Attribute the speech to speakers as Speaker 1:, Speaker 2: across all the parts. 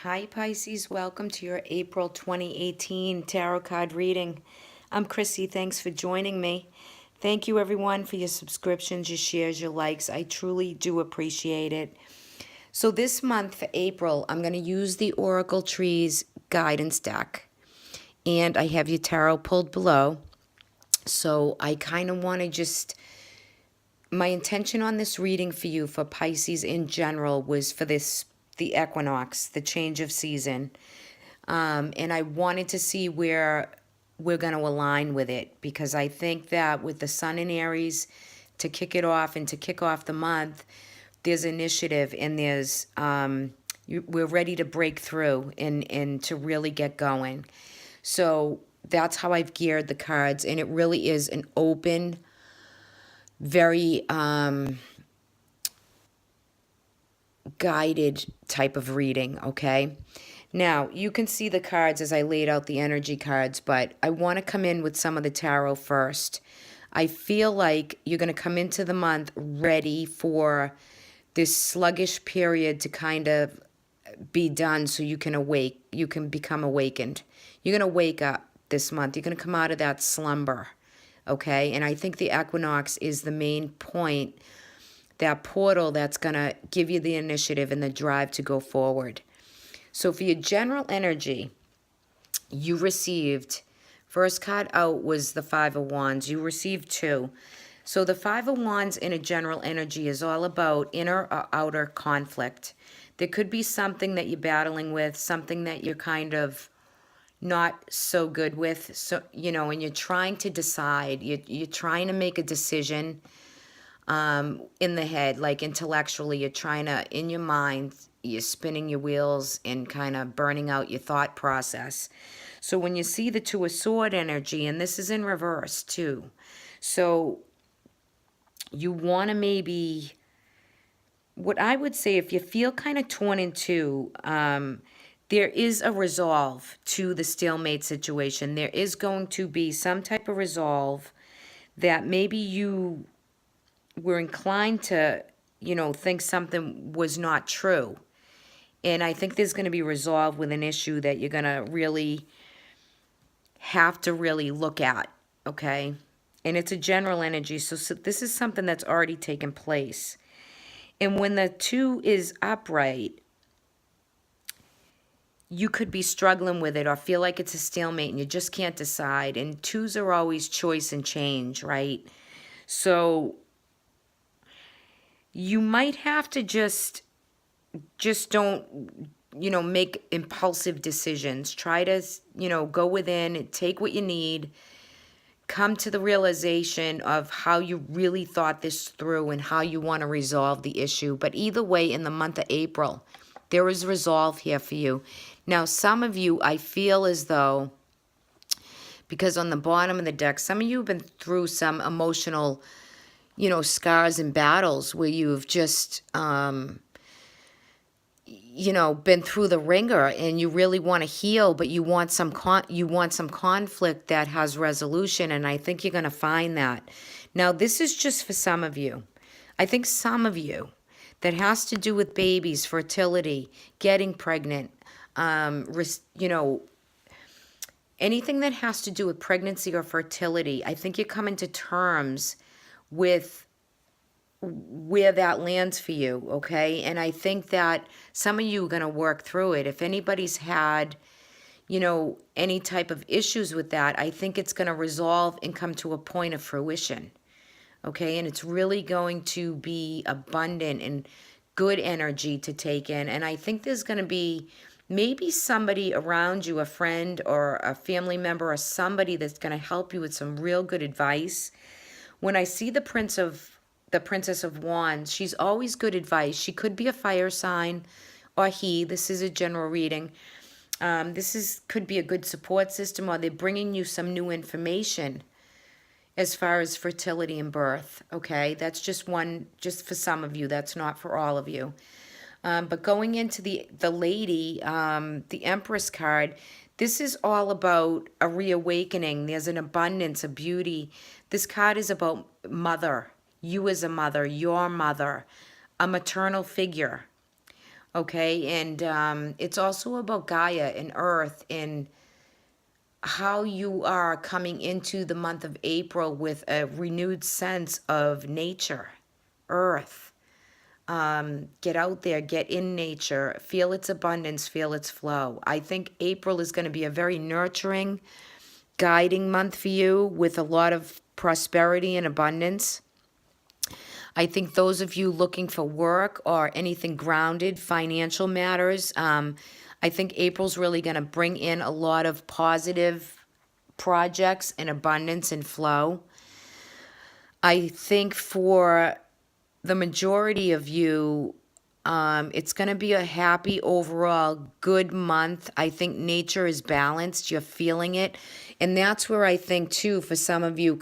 Speaker 1: Hi Pisces, welcome to your April 2018 tarot card reading. I'm Chrissy, thanks for joining me. Thank you everyone for your subscriptions, your shares, your likes. I truly do appreciate it. So this month for April, I'm going to use the Oracle Trees guidance deck. And I have your tarot pulled below. So I kind of want to my intention on this reading for you, for Pisces in general, was for the equinox, the change of season. And I wanted to see where we're going to align with it, because I think that with the sun in Aries to kick it off and to kick off the month, there's initiative and we're ready to break through and to really get going. So that's how I've geared the cards, and it really is an open, very guided type of reading, okay? Now, you can see the cards as I laid out the energy cards, but I want to come in with some of the tarot first. I feel like you're going to come into the month ready for this sluggish period to kind of be done, so you can become awakened. You're going to wake up this month. You're going to come out of that slumber, okay? And I think the equinox is the main point, that portal that's going to give you the initiative and the drive to go forward. So for your general energy, you received, first card out was the Five of Wands. You received two. So the Five of Wands in a general energy is all about inner or outer conflict. There could be something that you're battling with, something that you're kind of not so good with. So, and you're trying to decide, you're trying to make a decision in the head, like intellectually, you're trying to, in your mind, you're spinning your wheels and kind of burning out your thought process. So when you see the Two of Sword energy, and this is in reverse too, so you want to maybe, what I would say, if you feel kind of torn in two, there is a resolve to the stalemate situation. There is going to be some type of resolve that maybe you were inclined to, think something was not true. And I think there's going to be resolve with an issue that you're going to really have to really look at, okay? And it's a general energy, so this is something that's already taken place. And when the two is upright, you could be struggling with it or feel like it's a stalemate and you just can't decide. And twos are always choice and change, right? So you might have to just don't, make impulsive decisions. Try to, go within, take what you need, come to the realization of how you really thought this through and how you want to resolve the issue. But either way, in the month of April, there is resolve here for you. Now, some of you, I feel as though, because on the bottom of the deck, some of you have been through some emotional, scars and battles where you've just, been through the ringer and you really want to heal, but you want some conflict that has resolution, and I think you're going to find that. Now, this is just for some of you. I think some of you, that has to do with babies, fertility, getting pregnant, anything that has to do with pregnancy or fertility. I think you're coming to terms with where that lands for you, okay? And I think that some of you are going to work through it. If anybody's had, any type of issues with that, I think it's going to resolve and come to a point of fruition, okay? And it's really going to be abundant and good energy to take in. And I think there's going to be maybe somebody around you, a friend or a family member or somebody that's going to help you with some real good advice. When I see the Princess of Wands, she's always good advice. She could be a fire sign or he. This is a general reading. Could be a good support system, or they're bringing you some new information as far as fertility and birth, okay? That's just for some of you. That's not for all of you. But going into the lady, the Empress card, this is all about a reawakening. There's an abundance, a beauty. This card is about mother. You as a mother, your mother, a maternal figure, okay? And it's also about Gaia and Earth and how you are coming into the month of April with a renewed sense of nature, Earth. Get out there, get in nature, feel its abundance, feel its flow. I think April is going to be a very nurturing, guiding month for you with a lot of prosperity and abundance. I think those of you looking for work or anything grounded, financial matters, I think April's really going to bring in a lot of positive projects and abundance and flow. I think for the majority of you, it's going to be a happy overall good month. I think nature is balanced. You're feeling it. And that's where I think, too, for some of you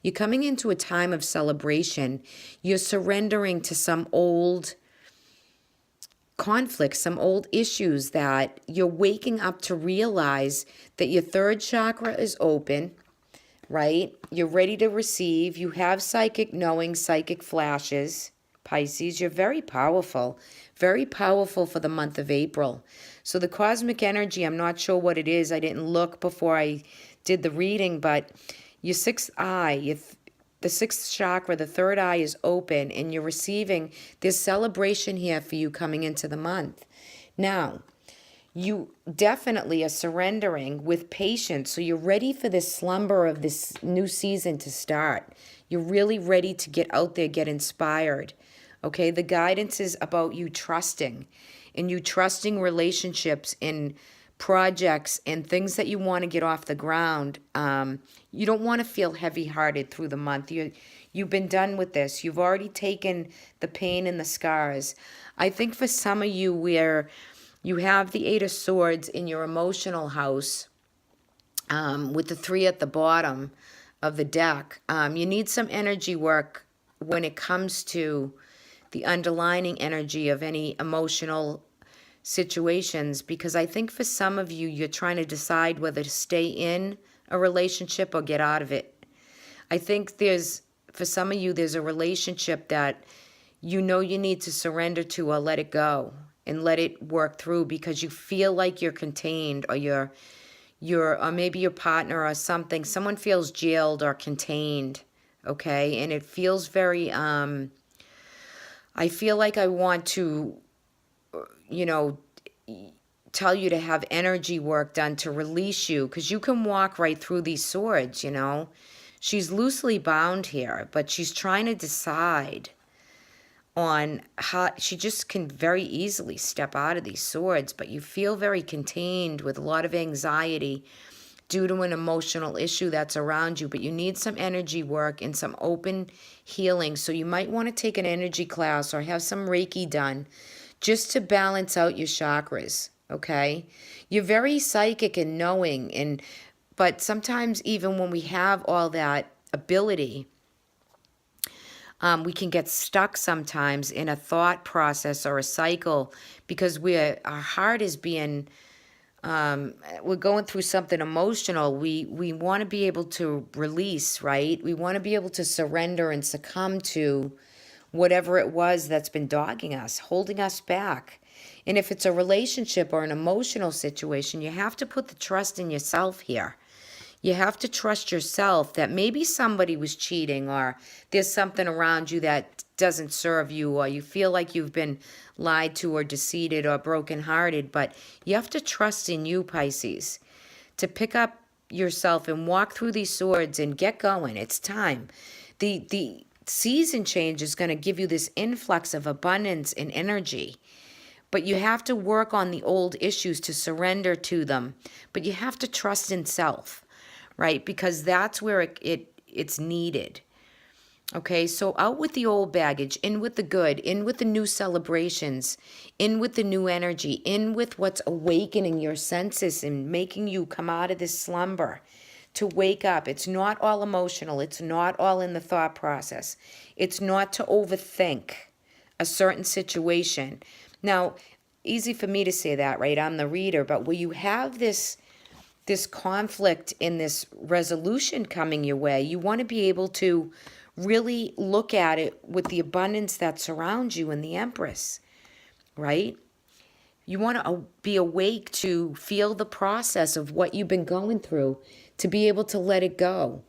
Speaker 1: you're coming into a time of celebration. You're surrendering to some old conflicts, some old issues that you're waking up to realize that your third chakra is open, right? You're ready to receive. You have psychic knowing, psychic flashes. Pisces, you're very powerful for the month of April. So the cosmic energy, I'm not sure what it is. I didn't look before I did the reading, but your sixth eye, the sixth chakra, the third eye is open and you're receiving this celebration here for you coming into the month. Now, you definitely are surrendering with patience. So you're ready for this slumber of this new season to start. You're really ready to get out there, get inspired. Okay, the guidance is about you trusting and you trusting relationships and projects and things that you want to get off the ground. You don't want to feel heavy-hearted through the month. You've been done with this. You've already taken the pain and the scars. I think for some of you where you have the Eight of Swords in your emotional house with the 3 at the bottom of the deck, you need some energy work when it comes to the underlining energy of any emotional situations, because I think for some of you, you're trying to decide whether to stay in a relationship or get out of it. I think for some of you, there's a relationship that you know you need to surrender to or let it go and let it work through because you feel like you're contained or or maybe your partner or someone feels jailed or contained, okay? And it feels very, I feel like I want to, tell you to have energy work done to release you because you can walk right through these swords, She's loosely bound here, but she's trying to decide on how she just can very easily step out of these swords, but you feel very contained with a lot of anxiety due to an emotional issue that's around you, but you need some energy work and some open healing. So you might want to take an energy class or have some Reiki done just to balance out your chakras, okay? You're very psychic and knowing, but sometimes even when we have all that ability, we can get stuck sometimes in a thought process or a cycle because our heart is being we're going through something emotional. We want to be able to release, right? We want to be able to surrender and succumb to whatever it was that's been dogging us, holding us back. And if it's a relationship or an emotional situation, you have to put the trust in yourself here. You have to trust yourself that maybe somebody was cheating or there's something around you that doesn't serve you or you feel like you've been lied to or deceived or brokenhearted. But you have to trust in you, Pisces, to pick up yourself and walk through these swords and get going. It's time. The season change is going to give you this influx of abundance and energy. But you have to work on the old issues to surrender to them. But you have to trust in self, right? Because that's where it's needed. Okay, so out with the old baggage, in with the good, in with the new celebrations, in with the new energy, in with what's awakening your senses and making you come out of this slumber to wake up. It's not all emotional. It's not all in the thought process. It's not to overthink a certain situation. Now, easy for me to say that, right? I'm the reader, but where you have this conflict in this resolution coming your way, you want to be able to really look at it with the abundance that surrounds you in the Empress. right? You want to be awake to feel the process of what you've been going through, to be able to let it go.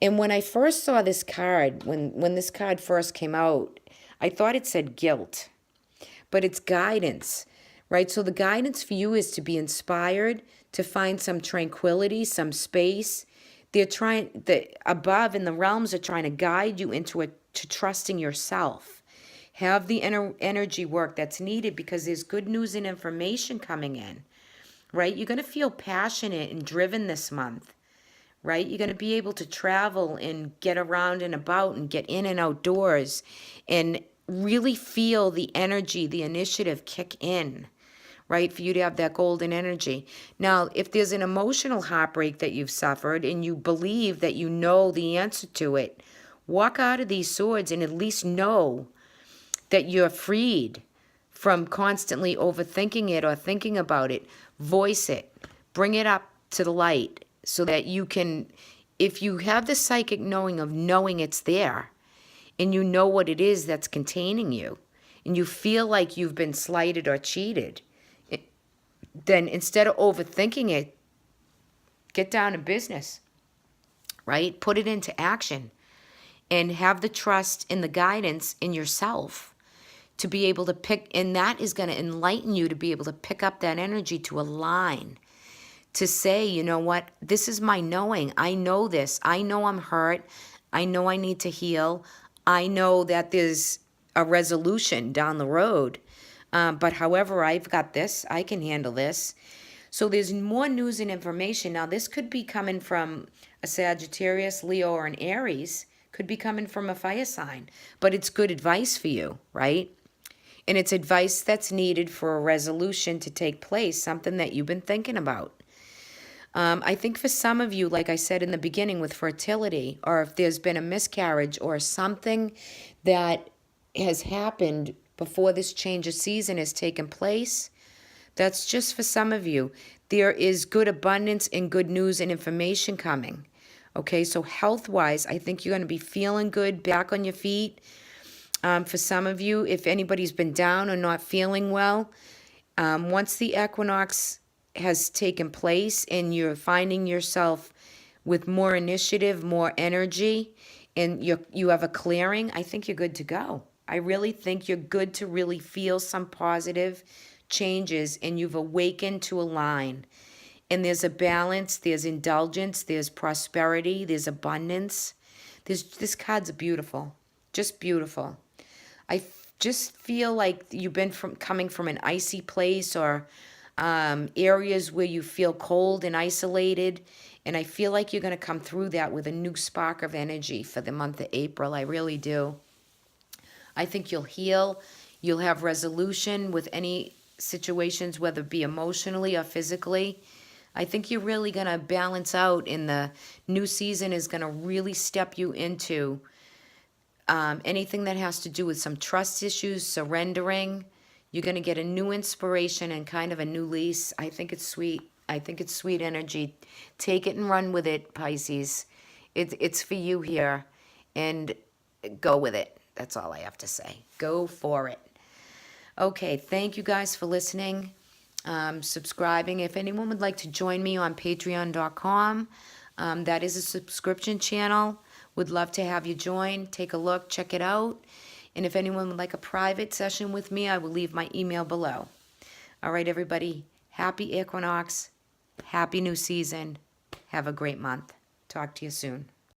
Speaker 1: And when I first saw this card, when this card first came out, I thought it said guilt, but it's guidance, right? So the guidance for you is to be inspired, to find some tranquility, some space. They're trying, the above in the realms are trying to guide you into to trusting yourself. Have the energy work that's needed, because there's good news and information coming in, right? You're going to feel passionate and driven this month, right? You're going to be able to travel and get around and about and get in and outdoors and really feel the energy, the initiative kick in, right? For you to have that golden energy. Now, if there's an emotional heartbreak that you've suffered and you believe that you know the answer to it, walk out of these swords and at least know that you're freed from constantly overthinking it or thinking about it. Voice it. Bring it up to the light so that you can, if you have the psychic knowing of knowing it's there and you know what it is that's containing you and you feel like you've been slighted or cheated, then instead of overthinking it, get down to business, right? Put it into action and have the trust and the guidance in yourself to be able to pick, and that is going to enlighten you to be able to pick up that energy, to align, to say, you know what, this is my knowing. I know this. I know I'm hurt. I know I need to heal. I know that there's a resolution down the road. But however, I've got this. I can handle this. So there's more news and information. Now, this could be coming from a Sagittarius, Leo, or an Aries. Could be coming from a fire sign. But it's good advice for you, right? And it's advice that's needed for a resolution to take place, something that you've been thinking about. I think for some of you, like I said in the beginning with fertility, or if there's been a miscarriage or something that has happened before this change of season has taken place, that's just for some of you. There is good abundance and good news and information coming. Okay, so health-wise, I think you're going to be feeling good, back on your feet. For some of you, if anybody's been down or not feeling well, once the equinox has taken place and you're finding yourself with more initiative, more energy, and you have a clearing, I think you're good to go. I really think you're good to really feel some positive changes, and you've awakened to align. And there's a balance, there's indulgence, there's prosperity, there's abundance. This card's beautiful, just beautiful. I just feel like you've been coming from an icy place, or areas where you feel cold and isolated. And I feel like you're going to come through that with a new spark of energy for the month of April. I really do. I think you'll heal. You'll have resolution with any situations, whether it be emotionally or physically. I think you're really going to balance out, and the new season is going to really step you into anything that has to do with some trust issues, surrendering. You're going to get a new inspiration and kind of a new lease. I think it's sweet. I think it's sweet energy. Take it and run with it, Pisces. It's for you here, and go with it. That's all I have to say. Go for it. Okay, thank you guys for listening, subscribing. If anyone would like to join me on patreon.com, that is a subscription channel. Would love to have you join. Take a look, check it out. And if anyone would like a private session with me, I will leave my email below. All right, everybody. Happy Equinox. Happy new season. Have a great month. Talk to you soon.